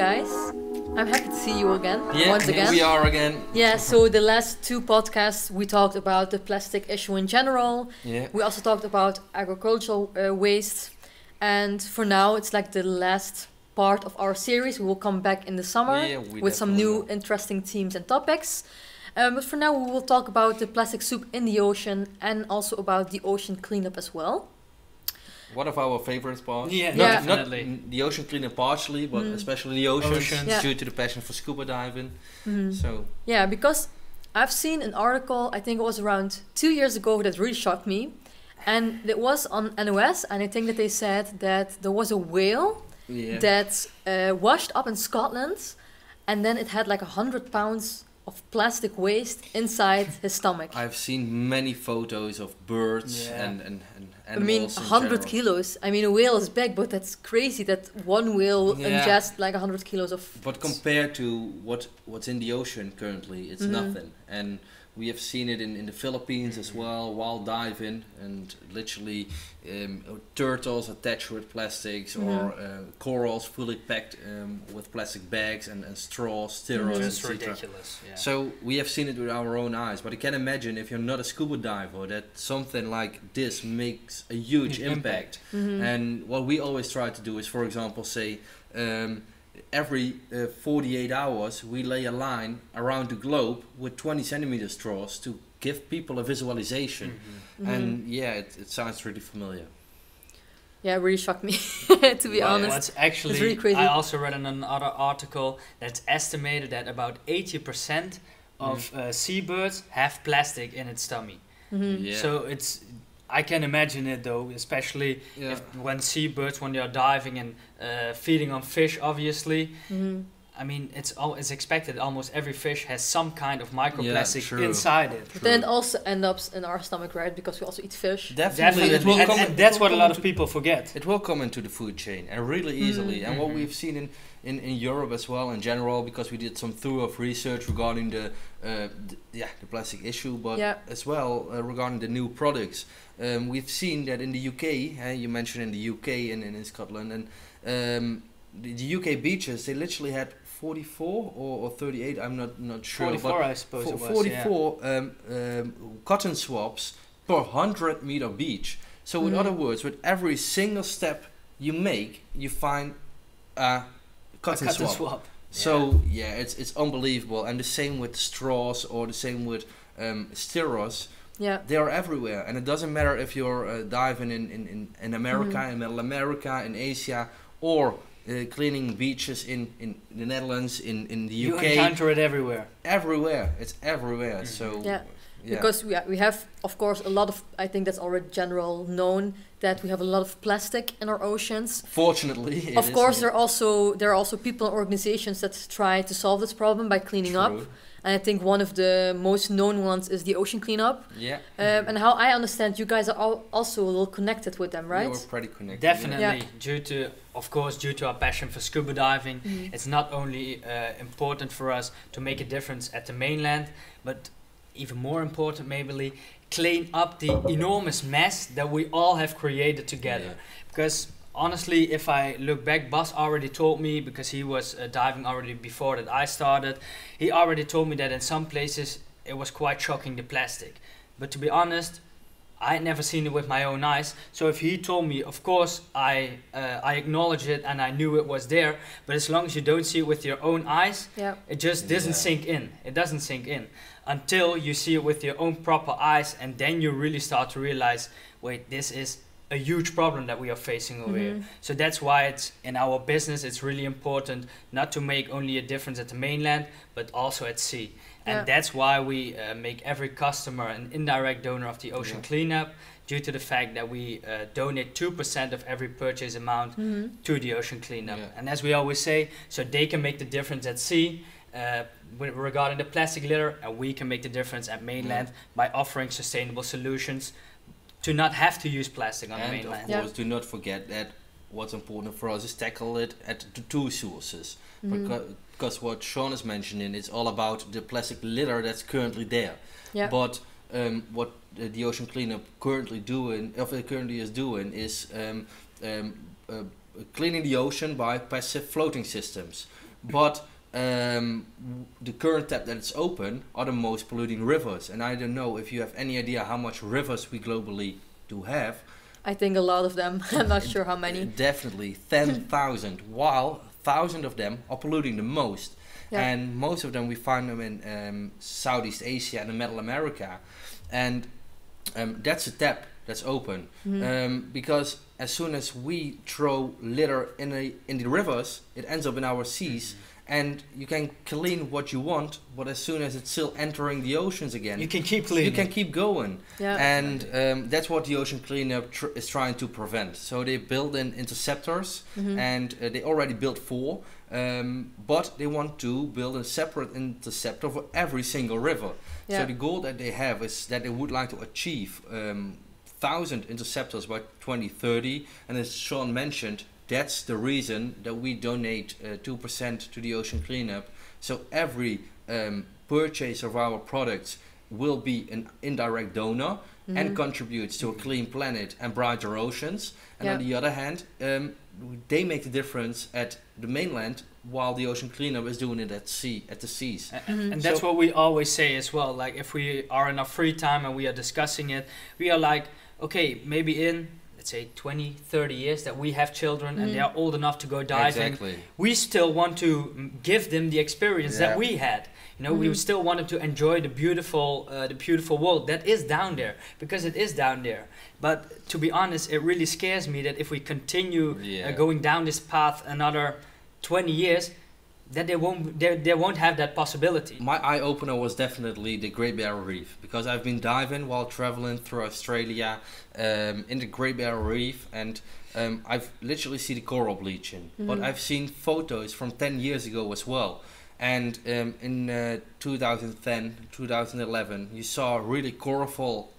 guys. I'm happy to see you again. Once again. We are again. Yeah, so the last two podcasts we talked about the plastic issue in general. Yeah. We also talked about agricultural waste. And for now, it's like the last part of our series. We will come back in the summer with some new interesting themes and topics. But for now, we will talk about the plastic soup in the ocean and also about the ocean cleanup as well. One of our favorite parts. Yeah, definitely. Not the ocean cleanup partially, but especially the oceans due to the passion for scuba diving. So yeah, because I've seen an article, I think it was around 2 years ago, that really shocked me. And it was on NOS, and I think that they said that there was a whale that washed up in Scotland, and then it had like 100 pounds of plastic waste inside his stomach. I've seen many photos of birds and animals. I mean, 100 kilos. I mean, a whale is big, but that's crazy that one whale ingests like 100 kilos of... But compared to what's in the ocean currently, it's nothing. And we have seen it in the Philippines as well, while diving, and literally turtles attached with plastics or corals fully packed with plastic bags and straws, steroids, Just etc. ridiculous. Yeah. So we have seen it with our own eyes, but I can imagine if you're not a scuba diver that something like this makes a huge impact. And what we always try to do is, for example, say every 48 hours we lay a line around the globe with 20 centimeter straws to give people a visualization. And yeah, it sounds really familiar. Yeah, it really shocked me, to be honest. It's actually, it's really crazy. I also read in another article that's estimated that about 80% of seabirds have plastic in its tummy. So I can imagine it though, especially when seabirds, when they are diving and feeding on fish, obviously. I mean, it's expected almost every fish has some kind of microplastic inside it. But then it also ends up in our stomach, right? Because we also eat fish. Definitely. And that's what a lot of people forget. It will come into the food chain, and really easily. And what we've seen in Europe as well in general, because we did some thorough research regarding the plastic issue, but as well regarding the new products. We've seen that in the UK, you mentioned in the UK and in Scotland, and the UK beaches, they literally had 44 or 38, I'm not sure. 44, but I suppose it was. 44 cotton swabs per 100 meter beach. So in other words, with every single step you make, you find a cotton swab. So it's unbelievable. And the same with straws, or the same with steroids. They are everywhere, and it doesn't matter if you're diving in America, in Middle America, in Asia, or cleaning beaches in the Netherlands, in the UK. You encounter it everywhere. Everywhere, it's everywhere. So because we have, of course, a lot of, I think that's already general known, that we have a lot of plastic in our oceans. Fortunately, of course, there are also people and organizations that try to solve this problem by cleaning up. And I think one of the most known ones is the ocean cleanup. And how I understand, you guys are also a little connected with them, right? We're pretty connected. Definitely, due to our passion for scuba diving, it's not only important for us to make a difference at the mainland, but even more important, maybe, clean up the enormous mess that we all have created together. Because honestly, if I look back, Bas already told me, because he was diving already before that I started, he already told me that in some places it was quite shocking, the plastic. But to be honest, I had never seen it with my own eyes. So if he told me, of course, I acknowledge it and I knew it was there. But as long as you don't see it with your own eyes, it just doesn't sink in. It doesn't sink in until you see it with your own proper eyes, and then you really start to realize, wait, this is a huge problem that we are facing over here. So that's why it's in our business, it's really important not to make only a difference at the mainland, but also at sea. And that's why we make every customer an indirect donor of the ocean cleanup, due to the fact that we donate 2% of every purchase amount to the ocean cleanup. And as we always say, so they can make the difference at sea regarding the plastic litter, and we can make the difference at mainland by offering sustainable solutions to not have to use plastic on the mainland. And of course, do not forget that what's important for us is tackle it at the two sources. Because what Sean is mentioning, it's all about the plastic litter that's currently there. But what the ocean cleanup currently is doing is cleaning the ocean by passive floating systems. but the current tap that is open are the most polluting rivers. And I don't know if you have any idea how much rivers we globally do have. I think a lot of them. I'm not sure how many. Definitely 10,000, while 1,000 of them are polluting the most. Yeah. And most of them we find them in Southeast Asia and in Middle America. And that's a tap that's open. Because as soon as we throw litter in the rivers, it ends up in our seas. And you can clean what you want, but as soon as it's still entering the oceans again, you can keep cleaning. You can keep going. Yeah. And that's what the ocean cleanup is trying to prevent. So they build in interceptors, and they already built 4, but they want to build a separate interceptor for every single river. Yeah. So the goal that they have is that they would like to achieve 1,000 interceptors by 2030, and as Sean mentioned, that's the reason that we donate 2% to the ocean cleanup. So every purchase of our products will be an indirect donor and contributes to a clean planet and brighter oceans. And on the other hand, they make the difference at the mainland while the ocean cleanup is doing it at the seas. And that's what we always say as well. Like if we are in our free time and we are discussing it, we are like, okay, maybe in let's say 20, 30 years that we have children and they are old enough to go diving, we still want to give them the experience that we had. You know, we still want them to enjoy the beautiful world that is down there, because it is down there. But to be honest, it really scares me that if we continue going down this path another 20 years, that they won't have that possibility. My eye opener was definitely the Great Barrier Reef, because I've been diving while traveling through Australia in the Great Barrier Reef, and I've literally seen the coral bleaching. But I've seen photos from 10 years ago as well. And in 2010, 2011, you saw really colorful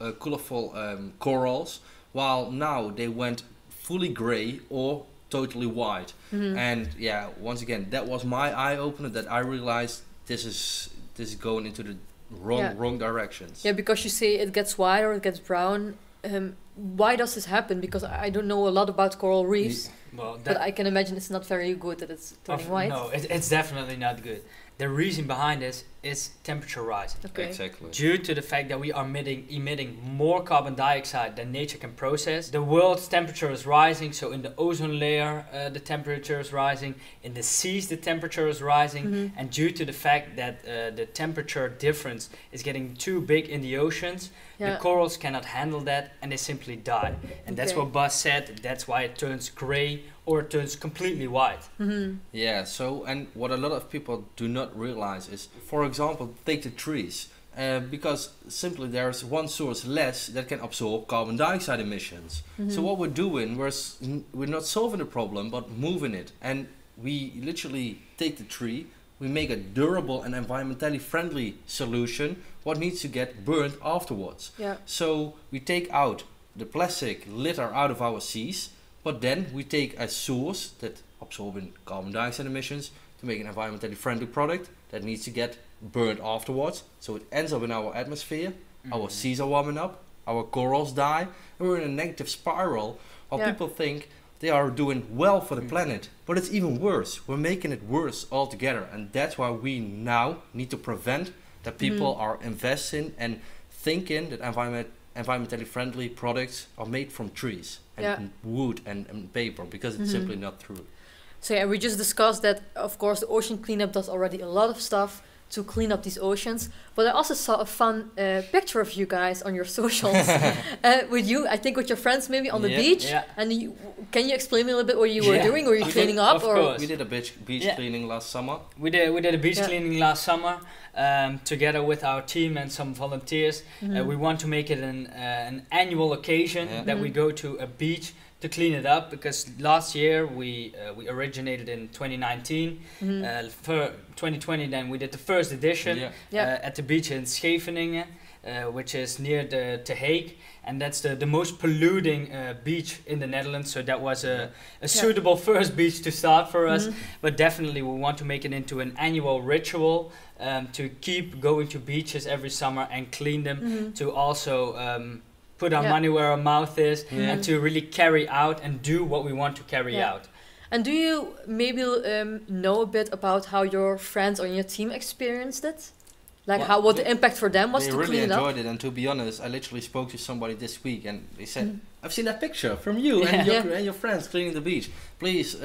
corals, while now they went fully grey or totally white. And yeah, once again, that was my eye opener, that I realized this is going into the wrong directions. Yeah, because you say it gets white or it gets brown. Why does this happen? Because I don't know a lot about coral reefs, but I can imagine it's not very good that it's turning white. No, it's definitely not good. The reason behind this is temperature rising. Okay. Exactly. Due to the fact that we are emitting more carbon dioxide than nature can process, the world's temperature is rising. So in the ozone layer, the temperature is rising. In the seas, the temperature is rising. And due to the fact that the temperature difference is getting too big in the oceans, the corals cannot handle that and they simply die. And that's what Bas said. That's why it turns gray or it turns completely white. Yeah, so, and what a lot of people do not realize is, for example, take the trees. Because simply there's one source less that can absorb carbon dioxide emissions. So what we're doing, we're not solving the problem, but moving it. And we literally take the tree, we make a durable and environmentally friendly solution, what needs to get burned afterwards. Yeah. So we take out the plastic litter out of our seas, but then we take a source that absorbing carbon dioxide emissions to make an environmentally friendly product that needs to get burned afterwards. So it ends up in our atmosphere, our seas are warming up, our corals die, and we're in a negative spiral while people think they are doing well for the planet. But it's even worse. We're making it worse altogether. And that's why we now need to prevent that people are investing and thinking that environmentally friendly products are made from trees and wood and paper, because it's simply not true. So yeah, we just discussed that, of course, the ocean cleanup does already a lot of stuff to clean up these oceans. But I also saw a fun picture of you guys on your socials with you, I think with your friends maybe on the beach. Yeah. And can you explain me a little bit what you were doing? Were you cleaning up? Of course. We did a beach cleaning last summer. We did a beach cleaning last summer together with our team and some volunteers. We want to make it an annual occasion that we go to a beach to clean it up, because last year we originated in 2019. For 2020 then we did the first edition at the beach in Scheveningen, which is near the Hague, and that's the most polluting beach in the Netherlands. So that was a suitable first beach to start for us. But definitely we want to make it into an annual ritual to keep going to beaches every summer and clean them, to also put our money where our mouth is, and to really carry out and do what we want to carry out. And do you maybe know a bit about how your friends on your team experienced it? Like what the impact for them was to clean it up? They really enjoyed it, and to be honest, I literally spoke to somebody this week, and they said, "I've seen that picture from you and your friends cleaning the beach. Please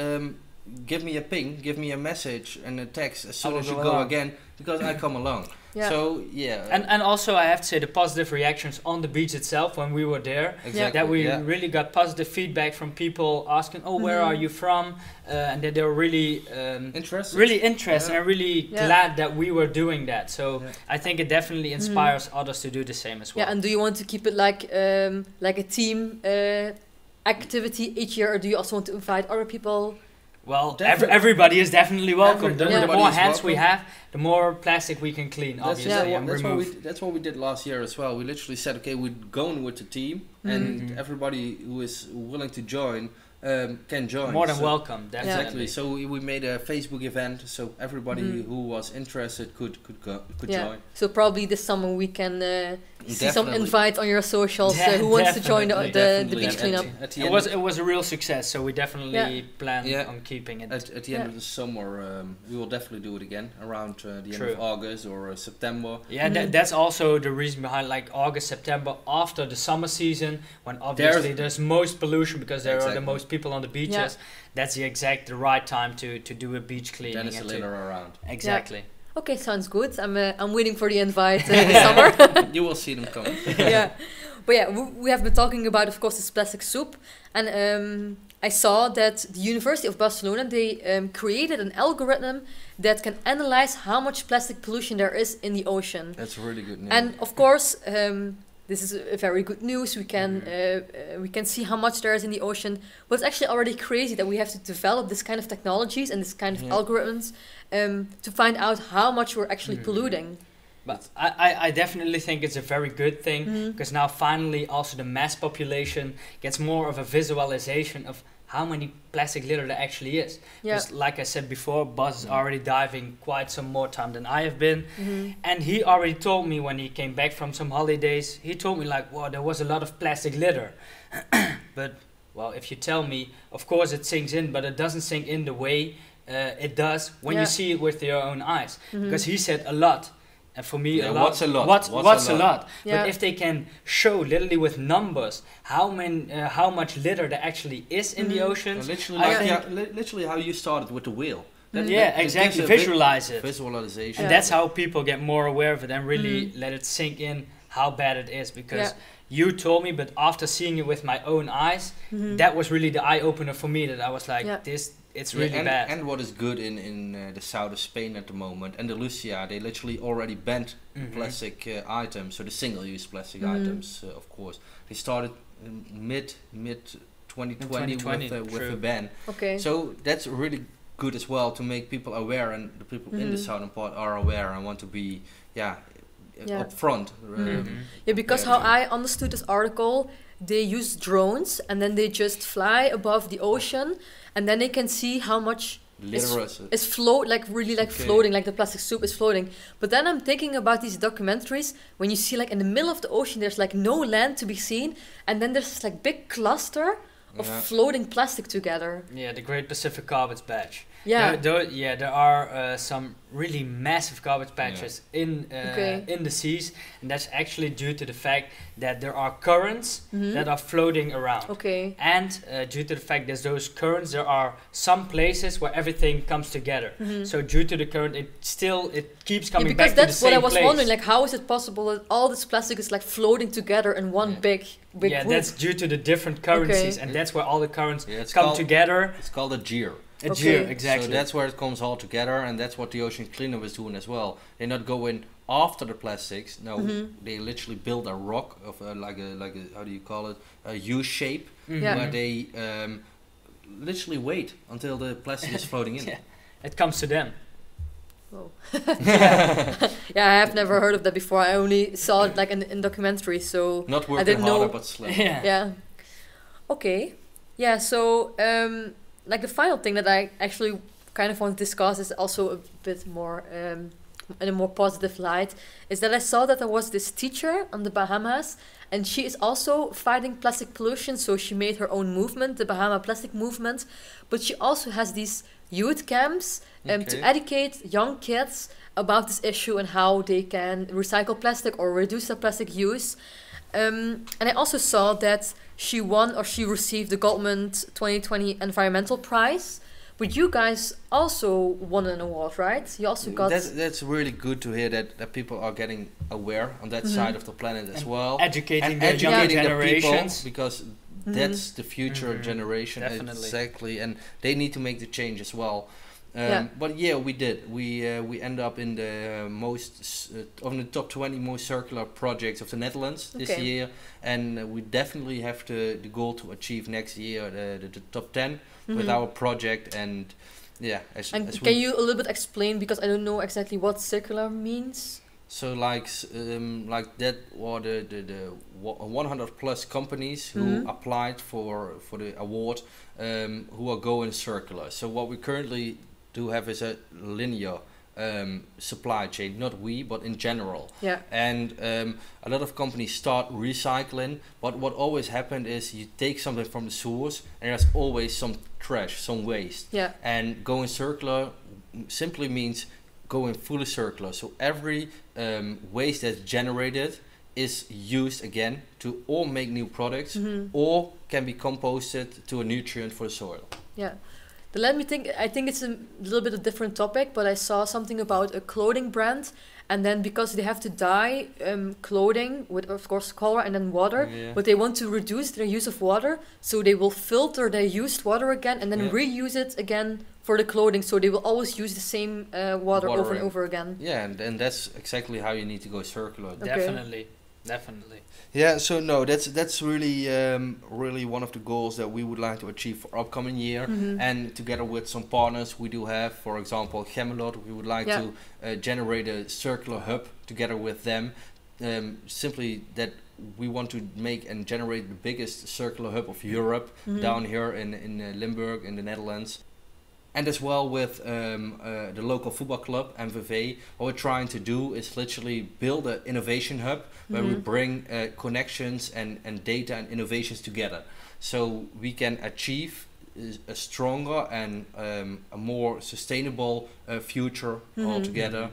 give me a ping, give me a message and a text as soon as you go again, because I come along." Yeah. So and also I have to say the positive reactions on the beach itself when we were there. Exactly. That we really got positive feedback from people asking, "Oh, where are you from?" And that they were really interested, and really glad that we were doing that. So I think it definitely inspires others to do the same as well. Yeah, and do you want to keep it like a team activity each year, or do you also want to invite other people? Well, everybody is definitely welcome. The more hands we have, the more plastic we can clean, obviously, and remove. That's what we did last year as well. We literally said, okay, we're going with the team, and everybody who is willing to join can join. More than welcome, definitely. Exactly. So we made a Facebook event, so everybody who was interested could join. So probably this summer we can see some invites on your socials. Who wants to join the beach cleanup? It was a real success, so we definitely plan on keeping it. At the end of the summer, we will definitely do it again around the end of August or September. Yeah, that's also the reason behind like August, September, after the summer season, when obviously there's most pollution because there are the most people on the beaches. That's the right time to do a beach cleaning. Then it's a little around. Exactly. Okay, sounds good. I'm waiting for the invite this summer. You will see them coming. But we have been talking about, of course, this plastic soup, and I saw that the University of Barcelona, they created an algorithm that can analyze how much plastic pollution there is in the ocean. That's really good news. And of course, this is a very good news. We can see how much there is in the ocean, but it's actually already crazy that we have to develop this kind of technologies and this kind of algorithms to find out how much we're actually polluting. But I definitely think it's a very good thing, because now finally also the mass population gets more of a visualization of how many plastic litter there actually is. Because like I said before, Bas is already diving quite some more time than I have been. And he already told me when he came back from some holidays, he told me like, wow, there was a lot of plastic litter. But, well, if you tell me, of course it sinks in, but it doesn't sink in the way it does when you see it with your own eyes. Because he said a lot. And for me, a lot. What's a lot? What's a lot? But if they can show literally with numbers how much litter there actually is in the oceans, literally how you started with the wheel. Exactly. Visualize it. Visualization. And that's how people get more aware of it and really let it sink in how bad it is. Because you told me, but after seeing it with my own eyes, that was really the eye opener for me. That I was like, it's really bad. And what is good in the south of Spain at the moment, Andalusia, they literally already banned plastic items, so the single-use plastic items, of course. They started mid 2020 with a ban. Okay. So that's really good as well to make people aware, and the people in the southern part are aware and want to be up front. Because how I understood this article, they use drones and then they just fly above the ocean, and then they can see how much is floating, like the plastic soup is floating. But then I'm thinking about these documentaries when you see like in the middle of the ocean there's like no land to be seen, and then there's this like big cluster of floating plastic together. Yeah, the Great Pacific Garbage Patch. Yeah. There are some really massive garbage patches in the seas, and that's actually due to the fact that there are currents that are floating around. Okay. And due to the fact that those currents, there are some places where everything comes together. So due to the current, it keeps coming back to the same place. Because that's what I was wondering, like how is it possible that all this plastic is like floating together in one big group? That's due to the different currencies, and that's where all the currents come together. It's called a gear. Exactly. So that's where it comes all together, and that's what the ocean cleanup is doing as well. They not go in after the plastics. No, they literally build a rock of like a how do you call it, a U shape, where they literally wait until the plastic is floating in. It comes to them. Whoa. I have never heard of that before. I only saw it like in documentaries, so not working I didn't harder know. But slow. Okay. So like the final thing that I actually kind of want to discuss is also a bit more in a more positive light, is that I saw that there was this teacher on the Bahamas, and she is also fighting plastic pollution. So she made her own movement, the Bahama Plastic Movement, but she also has these youth camps to educate young kids about this issue and how they can recycle plastic or reduce their plastic use. And I also saw that she received the Goldman 2020 Environmental Prize. But you guys also won an award, right? You also got... That's really good to hear that people are getting aware on that side of the planet as well. Educating the younger generations. People, because that's the future generation. Definitely. Exactly. And they need to make the change as well. But yeah, we did. We end up in the on the top 20 most circular projects of the Netherlands this year, and we definitely have the goal to achieve next year the top 10 with our project. And yeah, can you a little bit explain, because I don't know exactly what circular means? So like that were the 100 plus companies who applied for the award, who are going circular. So what we currently do have is a linear supply chain, not we, but in general. Yeah. And a lot of companies start recycling, but what always happened is you take something from the source and there's always some trash, some waste. Yeah. And going circular simply means going fully circular. So every waste that's generated is used again to or make new products or can be composted to a nutrient for the soil. Yeah. Let me think. I think it's a little bit of a different topic, but I saw something about a clothing brand, and then because they have to dye clothing with, of course, color and then water, but they want to reduce their use of water, so they will filter their used water again and then reuse it again for the clothing. So they will always use the same water over and over again. Yeah, and that's exactly how you need to go circular. Definitely. Yeah, so no, that's really really one of the goals that we would like to achieve for upcoming year. And together with some partners we do have, for example, Gemmelot, we would like to generate a circular hub together with them. Simply that we want to make and generate the biggest circular hub of Europe down here in Limburg in the Netherlands. And as well with the local football club, MVV, what we're trying to do is literally build an innovation hub where we bring connections and data and innovations together. So we can achieve a stronger and a more sustainable future altogether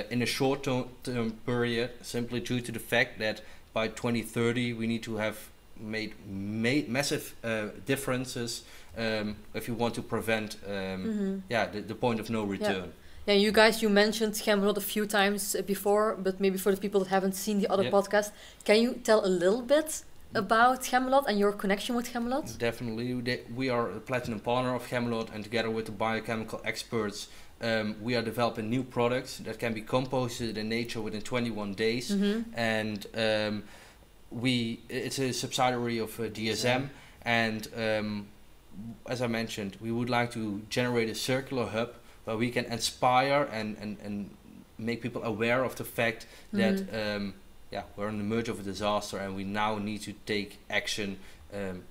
in a short-term period, simply due to the fact that by 2030 we need to have made massive differences if you want to prevent the point of no return. Yeah, you mentioned Gemmelot a few times before, but maybe for the people that haven't seen the other podcast, can you tell a little bit about Gemmelot and your connection with Gemmelot? Definitely. We are a platinum partner of Gemmelot, and together with the biochemical experts we are developing new products that can be composted in nature within 21 days. And it's a subsidiary of DSM, and as I mentioned, we would like to generate a circular hub where we can inspire and make people aware of the fact that we're on the verge of a disaster and we now need to take action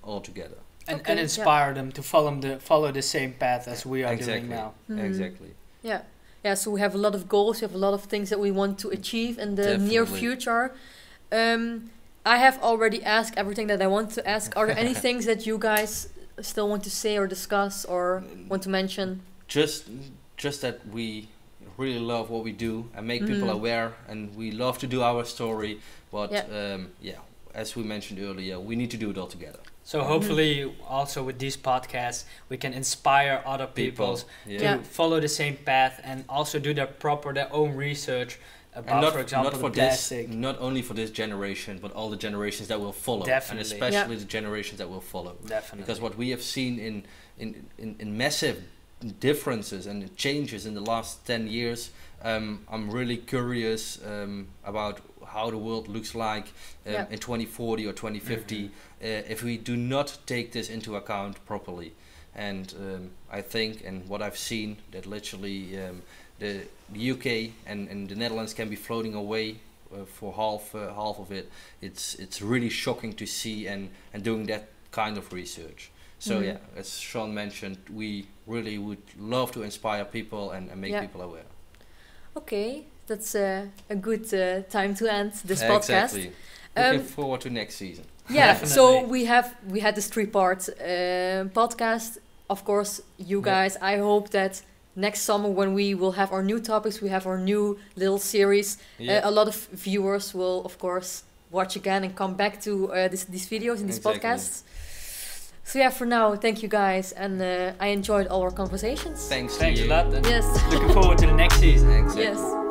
all together. And inspire them to follow the same path as we are doing now. Exactly. Yeah, so we have a lot of goals, we have a lot of things that we want to achieve in the near future. I have already asked everything that I want to ask. Are there any things that you guys still want to say or discuss or want to mention? Just that we really love what we do and make people aware, and we love to do our story, but as we mentioned earlier, we need to do it all together. So hopefully also with these podcasts we can inspire other people to follow the same path and also do their own research about, for example, plastic. Not only for this generation, but all the generations that will follow. Definitely. And especially the generations that will follow. Definitely. Because what we have seen in massive differences and changes in the last 10 years, I'm really curious about how the world looks like in 2040 or 2050 if we do not take this into account properly. And I think, and what I've seen, that literally the UK and the Netherlands can be floating away for half of it. It's really shocking to see and doing that kind of research. So as Sean mentioned, we really would love to inspire people and make people aware. Okay, that's a good time to end this podcast. Exactly. Looking forward to next season. Yeah, Definitely. so we had this 3-part podcast. Of course, you guys, I hope that next summer when we will have our new topics, we have our new little series, a lot of viewers will, of course, watch again and come back to these videos and these podcasts. So yeah, for now, thank you guys, and I enjoyed all our conversations. Thanks a lot. And yes. looking forward to the next season. Exactly. Yes.